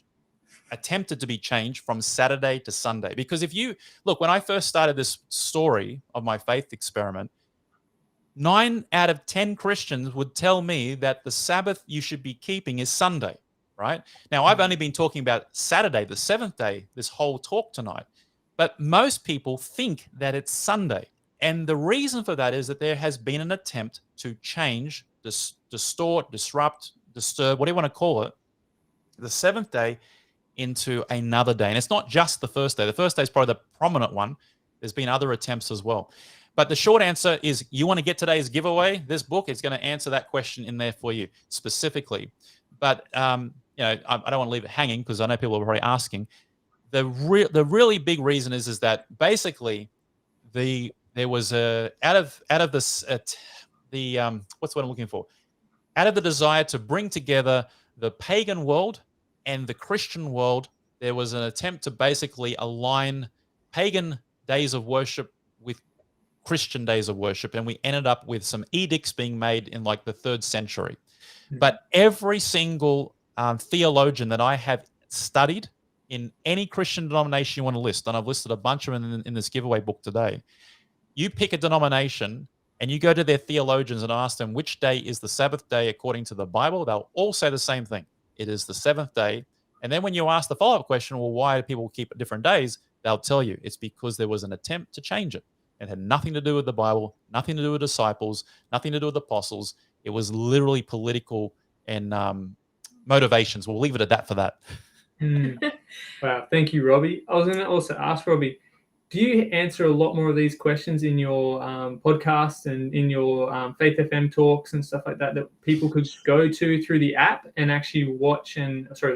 attempted to be changed from Saturday to Sunday. Because if you look, when I first started this story of my faith experiment, 9 out of 10 Christians would tell me that the Sabbath you should be keeping is Sunday, right? Now, I've only been talking about Saturday, the seventh day, this whole talk tonight. But most people think that it's Sunday. And the reason for that is that there has been an attempt to change, distort, disrupt, disturb, what do you want to call it, the seventh day into another day. And it's not just the first day. The first day is probably the prominent one. There's been other attempts as well. But the short answer is, you want to get today's giveaway, this book is going to answer that question in there for you specifically. But I don't want to leave it hanging because I know people are already asking. The really big reason is that basically there was out of what's what I'm looking for? Out of the desire to bring together the pagan world and the Christian world, there was an attempt to basically align pagan days of worship with Christian days of worship. And we ended up with some edicts being made in like the 3rd century. But every single theologian that I have studied in any Christian denomination you want to list, and I've listed a bunch of them in this giveaway book today, you pick a denomination and you go to their theologians and ask them which day is the Sabbath day according to the Bible, they'll all say the same thing. It is the seventh day. And then when you ask the follow-up question, well, why do people keep different days? They'll tell you it's because there was an attempt to change it. It had nothing to do with the Bible, nothing to do with disciples, nothing to do with apostles. It was literally political and motivations. We'll leave it at that for that. Wow. Thank you, Robbie. I was going to also ask Robbie, do you answer a lot more of these questions in your podcast and in your Faith FM talks and stuff like that people could go to through the app and actually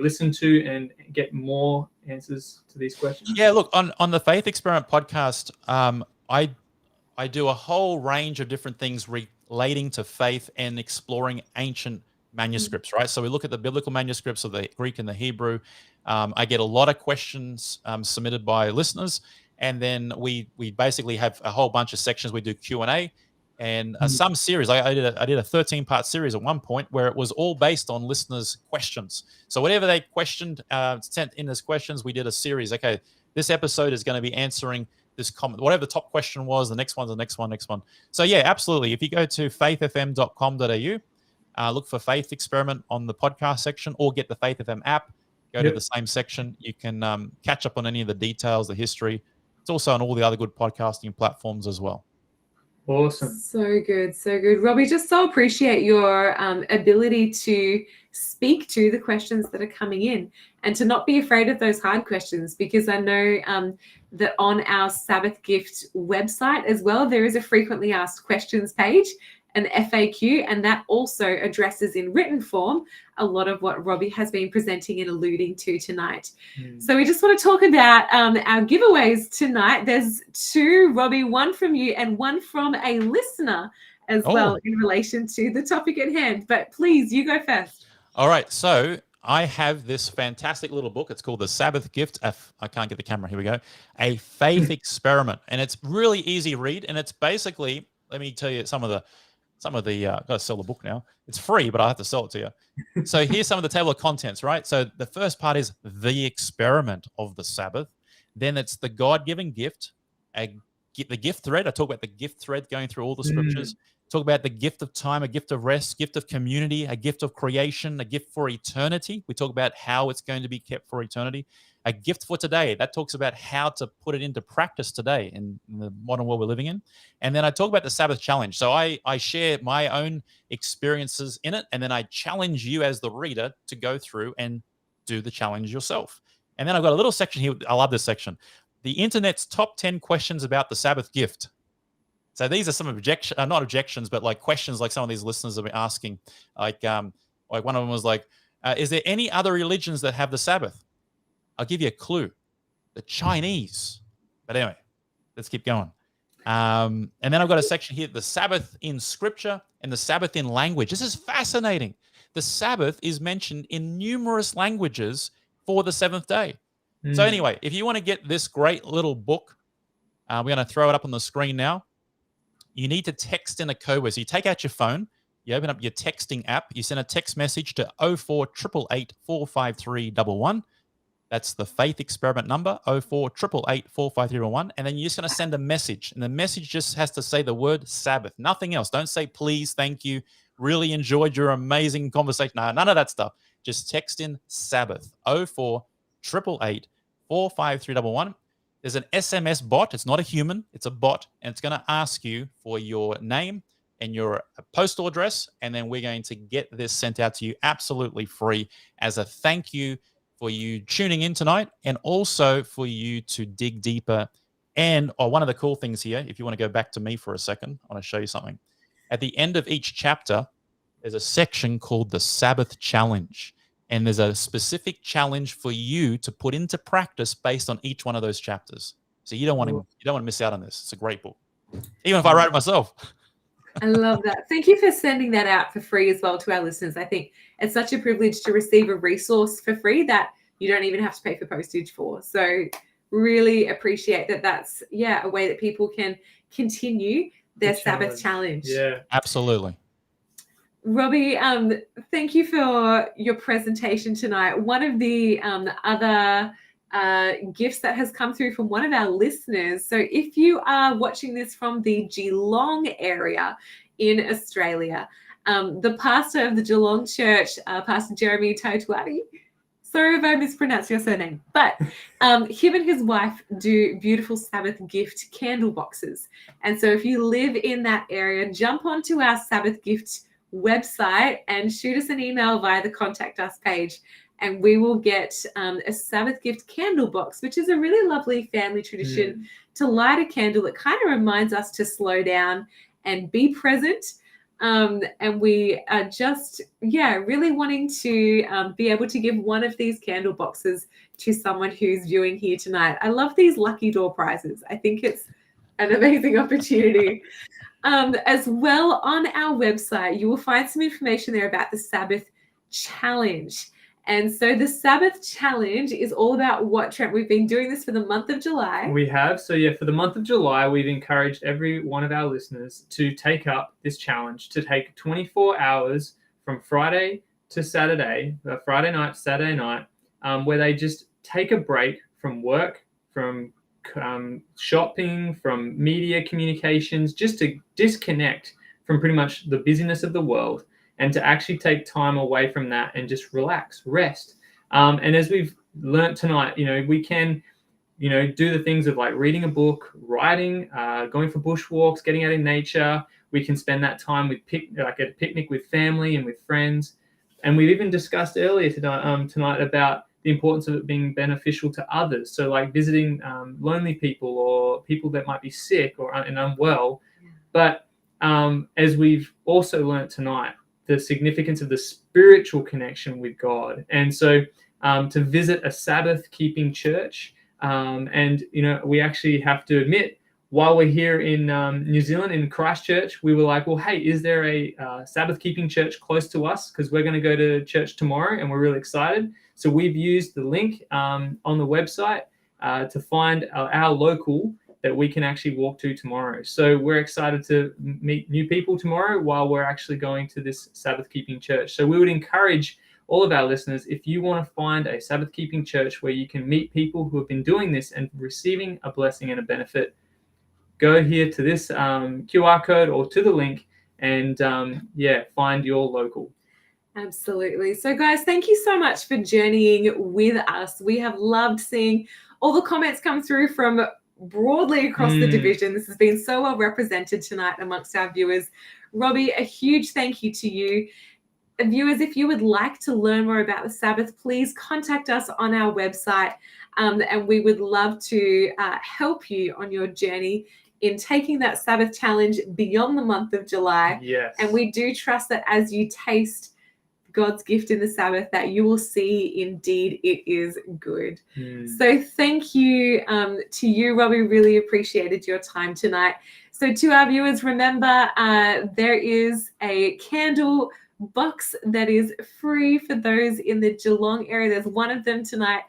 listen to and get more answers to these questions? Yeah, look, on the Faith Experiment podcast, I do a whole range of different things relating to faith and exploring ancient manuscripts, right? So we look at the biblical manuscripts of the Greek and the Hebrew. I get a lot of questions submitted by listeners, and then we basically have a whole bunch of sections. We do Q&A and some series. I did a 13-part series at one point where it was all based on listeners' questions. So whatever they questioned, sent in as questions, we did a series. Okay, this episode is going to be answering this comment, whatever the top question was. The next one's the next one. So yeah, absolutely. If you go to faithfm.com.au, look for Faith Experiment on the podcast section, or get the Faith FM app. Go to the same section. You can catch up on any of the details, the history. It's also on all the other good podcasting platforms as well. Awesome. So good. Robbie, just so appreciate your ability to speak to the questions that are coming in and to not be afraid of those hard questions, because I know that on our Sabbath Gift website as well, there is a frequently asked questions page, an FAQ, and that also addresses in written form a lot of what Robbie has been presenting and alluding to tonight. So we just want to talk about our giveaways tonight. There's two, Robbie, one from you and one from a listener as well in relation to the topic at hand. But please, you go first. All right. So I have this fantastic little book. It's called The Sabbath Gift. I can't get the camera. Here we go. A Faith Experiment. And it's really easy read. And it's basically, let me tell you some of the, I've got to sell the book now. It's free, but I have to sell it to you. So here's some of the table of contents, right? So the first part is the experiment of the Sabbath. Then it's the God-given gift, the gift thread. I talk about the gift thread going through all the scriptures. Talk about the gift of time, a gift of rest, gift of community, a gift of creation, a gift for eternity. We talk about how it's going to be kept for eternity. A gift for today. That talks about how to put it into practice today in the modern world we're living in. And then I talk about the Sabbath challenge. So I share my own experiences in it, and then I challenge you as the reader to go through and do the challenge yourself. And then I've got a little section here. I love this section. The internet's top 10 questions about the Sabbath gift. So these are some not objections, but like questions like some of these listeners have been asking. Like one of them was like, is there any other religions that have the Sabbath? I'll give you a clue. The Chinese. But anyway, let's keep going. And then I've got a section here, the Sabbath in Scripture and the Sabbath in language. This is fascinating. The Sabbath is mentioned in numerous languages for the seventh day. So anyway, if you want to get this great little book, we're going to throw it up on the screen now. You need to text in a code word. So you take out your phone, you open up your texting app, you send a text message to 0488 453 11. That's the Faith Experiment number, 0488 453 11. And then you're just going to send a message. And the message just has to say the word Sabbath, nothing else. Don't say please, thank you, really enjoyed your amazing conversation. No, none of that stuff. Just text in Sabbath, 0488 453 11. There's an SMS bot. It's not a human. It's a bot. And it's going to ask you for your name and your postal address. And then we're going to get this sent out to you absolutely free as a thank you for you tuning in tonight, and also for you to dig deeper. And one of the cool things here, if you want to go back to me for a second, I want to show you something. At the end of each chapter, there's a section called the Sabbath Challenge. And there's a specific challenge for you to put into practice based on each one of those chapters. So you don't want to miss out on this. It's a great book, even if I write it myself. I love that. Thank you for sending that out for free as well to our listeners. I think it's such a privilege to receive a resource for free that you don't even have to pay for postage for. So really appreciate that. That's a way that people can continue their Sabbath challenge. Yeah, absolutely. Robbie, thank you for your presentation tonight. One of the other gifts that has come through from one of our listeners. So if you are watching this from the Geelong area in Australia, the pastor of the Geelong church, Pastor Jeremy Totuati, sorry if I mispronounced your surname, but him and his wife do beautiful Sabbath gift candle boxes. And so if you live in that area, jump onto our Sabbath gift website and shoot us an email via the Contact Us page, and we will get a Sabbath gift candle box, which is a really lovely family tradition to light a candle. It kind of reminds us to slow down and be present. And we are just, really wanting to be able to give one of these candle boxes to someone who's viewing here tonight. I love these lucky door prizes. I think it's an amazing opportunity. As well, on our website, you will find some information there about the Sabbath Challenge. And so the Sabbath Challenge is all about what, Trent? We've been doing this for the month of July. We have. So yeah, for the month of July, we've encouraged every one of our listeners to take up this challenge, to take 24 hours from Friday to Saturday, Friday night, Saturday night, where they just take a break from work, from shopping, from media communications, just to disconnect from pretty much the busyness of the world, and to actually take time away from that and just relax, rest. And as we've learned tonight, we can, do the things of like reading a book, writing, going for bushwalks, getting out in nature. We can spend that time with at a picnic with family and with friends. And we've even discussed earlier tonight about the importance of it being beneficial to others. So like visiting lonely people or people that might be sick and unwell. But as we've also learned tonight, the significance of the spiritual connection with God. And so to visit a Sabbath-keeping church, and, we actually have to admit, while we're here in New Zealand, in Christchurch, we were like, well, hey, is there a Sabbath-keeping church close to us? Because we're going to go to church tomorrow, and we're really excited. So we've used the link on the website to find our local that we can actually walk to tomorrow. So we're excited to meet new people tomorrow while we're actually going to this Sabbath-keeping church. So we would encourage all of our listeners, if you want to find a Sabbath-keeping church where you can meet people who have been doing this and receiving a blessing and a benefit, go here to this QR code or to the link and, find your local. Absolutely. So, guys, thank you so much for journeying with us. We have loved seeing all the comments come through from broadly across the division. This has been so well represented tonight amongst our viewers. Robbie, a huge thank you to you. Viewers, if you would like to learn more about the Sabbath, please contact us on our website, and we would love to help you on your journey in taking that Sabbath challenge beyond the month of July. Yes. And we do trust that as you taste God's gift in the Sabbath, that you will see indeed it is good. So thank you to you, Robbie. Really appreciated your time tonight. So to our viewers, remember there is a candle box that is free for those in the Geelong area. There's one of them tonight.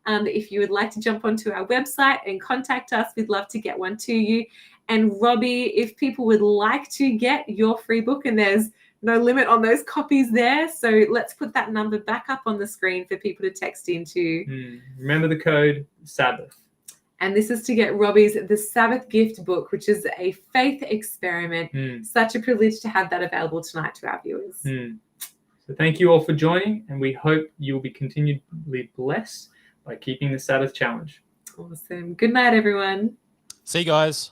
If you would like to jump onto our website and contact us, we'd love to get one to you. And Robbie, if people would like to get your free book, and there's no limit on those copies there, so let's put that number back up on the screen for people to text into. Remember the code SABBATH. And this is to get Robbie's The Sabbath Gift book, which is a faith experiment. Such a privilege to have that available tonight to our viewers. So thank you all for joining, and we hope you will be continually blessed by keeping the Sabbath challenge. Awesome. Good night, everyone. See you guys.